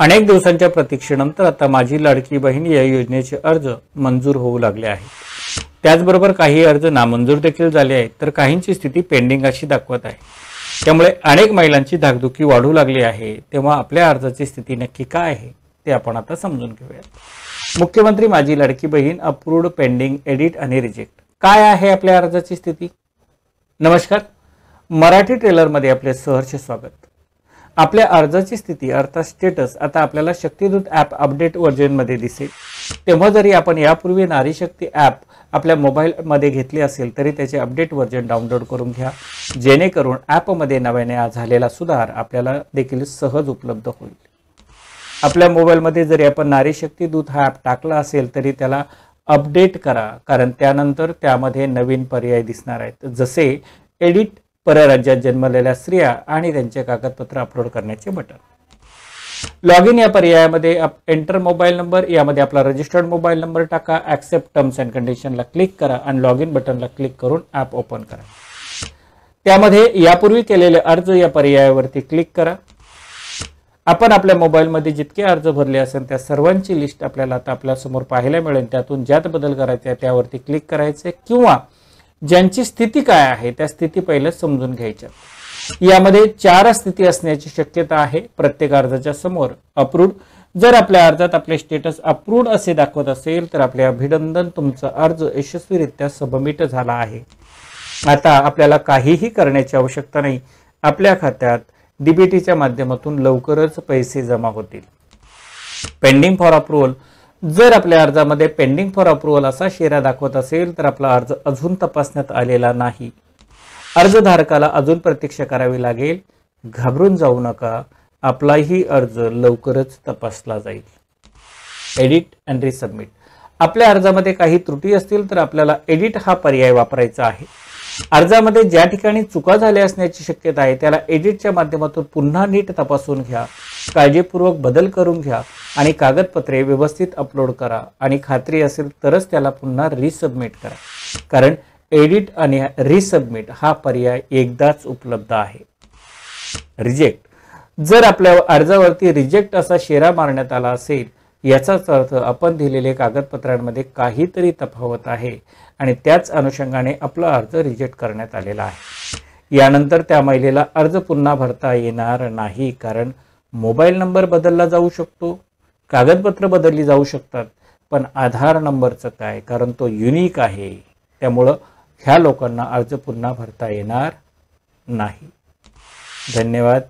अनेक दिवसांच्या प्रतीक्षेनंतर आता माझी लाडकी बहीण या योजनेचे अर्ज मंजूर होऊ लागले आहेत। त्याचबरोबर काही अर्ज नामंजूर देखील झाले आहेत, तर काहींची स्थिती पेंडिंग अशी दाखवत आहे। त्यामुळे अनेक महिलांची धाकधुकी वाढू लागली आहे। तेव्हा आपल्या अर्जाची स्थिती नक्की काय आहे ते आपण आता समजून घेऊया। मुख्यमंत्री माझी Ladki Bahin approved, pending, edit आणि रिजेक्ट काय आहे आपल्या अर्जाची स्थिती। नमस्कार, मराठी ट्रेलरमध्ये आपले सहर्ष स्वागत। आपल्या अर्जाची स्थिती अर्थात स्टेटस आता आपल्याला शक्तिदूत ॲप अपडेट व्हर्जनमध्ये दिसेल। तेव्हा जरी आपण यापूर्वी नारी शक्ती ॲप आपल्या मोबाईलमध्ये घेतले असेल तरी त्याचे अपडेट व्हर्जन डाउनलोड करून घ्या, जेणेकरून ॲपमध्ये नव्याने झालेला सुधार आपल्याला देखील सहज उपलब्ध होईल। आपल्या मोबाईलमध्ये जरी आपण नारी शक्ती दूत हा ॲप टाकला असेल तरी त्याला अपडेट करा, कारण त्यानंतर त्यामध्ये नवीन पर्याय दिसणार आहेत, जसे एडिट, परराज्यात जन्मलेल्या स्त्रिया आणि त्यांचे कागदपत्र अपलोड करण्याचे बटन। लॉग इन या पर्यायामध्ये एंटर मोबाईल नंबर, यामध्ये आपला रजिस्टर्ड मोबाईल नंबर टाका, ॲक्सेप्ट टर्म्स अँड कंडिशनला क्लिक करा आणि लॉग इन बटनला क्लिक करून ॲप ओपन करा। त्यामध्ये यापूर्वी केलेले अर्ज या पर्यायावरती क्लिक करा। आपण आपल्या मोबाईलमध्ये जितके अर्ज भरले असेल त्या सर्वांची लिस्ट आपल्याला आता आपल्यासमोर पाहायला मिळेल। त्यातून ज्यात बदल करायचे त्यावरती क्लिक करायचे किंवा ज्यांची स्थिती काय आहे त्या स्थिती पहिले समजून घ्यायच्या। यामध्ये 4 स्थिती असण्याची शक्यता आहे प्रत्येक अर्जाच्या समोर। अप्रूव्ड, जर आपल्या अर्जात आपले स्टेटस अप्रूव्ड असे दाखवत असेल तर आपले अभिनंदन, तुमचा अर्ज यशस्वीरित्या सबमिट झाला आहे। आता आपल्याला काहीही करण्याची आवश्यकता नाही, आपल्या खात्यात डीबीटीच्या माध्यमातून लवकरच पैसे जमा होतील। पेंडिंग फॉर अप्रूव्हल, जर आपल्या अर्जामध्ये पेंडिंग फॉर अप्रूव्हल असा शेरा दाखवत असेल तर आपला अर्ज अजून तपासण्यात आलेला नाही, अर्जधारकाला अजून प्रतीक्षा करावी लागेल। घाबरून जाऊ नका, आपलाही अर्ज लवकरच तपासला जाईल। एडिट अँड रिसबमिट, आपल्या अर्जामध्ये काही त्रुटी असतील तर आपल्याला एडिट हा पर्याय वापरायचा आहे। अर्जामध्ये ज्या ठिकाणी चुका झाल्या असण्याची शक्यता आहे त्याला एडिटच्या माध्यमातून पुन्हा नीट तपासून घ्या, काळजीपूर्वक बदल करून घ्या आणि कागदपत्रे व्यवस्थित अपलोड करा आणि खात्री असेल तरच त्याला पुन्हा रिसबमिट करा, कारण एडिट आणि रिसबमिट हा पर्याय एकदाच उपलब्ध आहे। रिजेक्ट, जर आपल्या अर्जावरती रिजेक्ट असा शेरा मारण्यात आला असेल याचाच अर्थ आपण दिलेले कागदपत्रांमध्ये काहीतरी तफावत आहे आणि त्याच अनुषंगाने आपला अर्ज रिजेक्ट करण्यात आलेला आहे। यानंतर त्या महिलेला अर्ज पुन्हा भरता येणार नाही, कारण मोबाईल नंबर बदलला जाऊ शकतो, कागदपत्र बदलली जाऊ शकतात, पण आधार नंबरचं काय, कारण तो युनिक आहे। त्यामुळं ह्या लोकांना अर्ज पुन्हा भरता येणार नाही। धन्यवाद।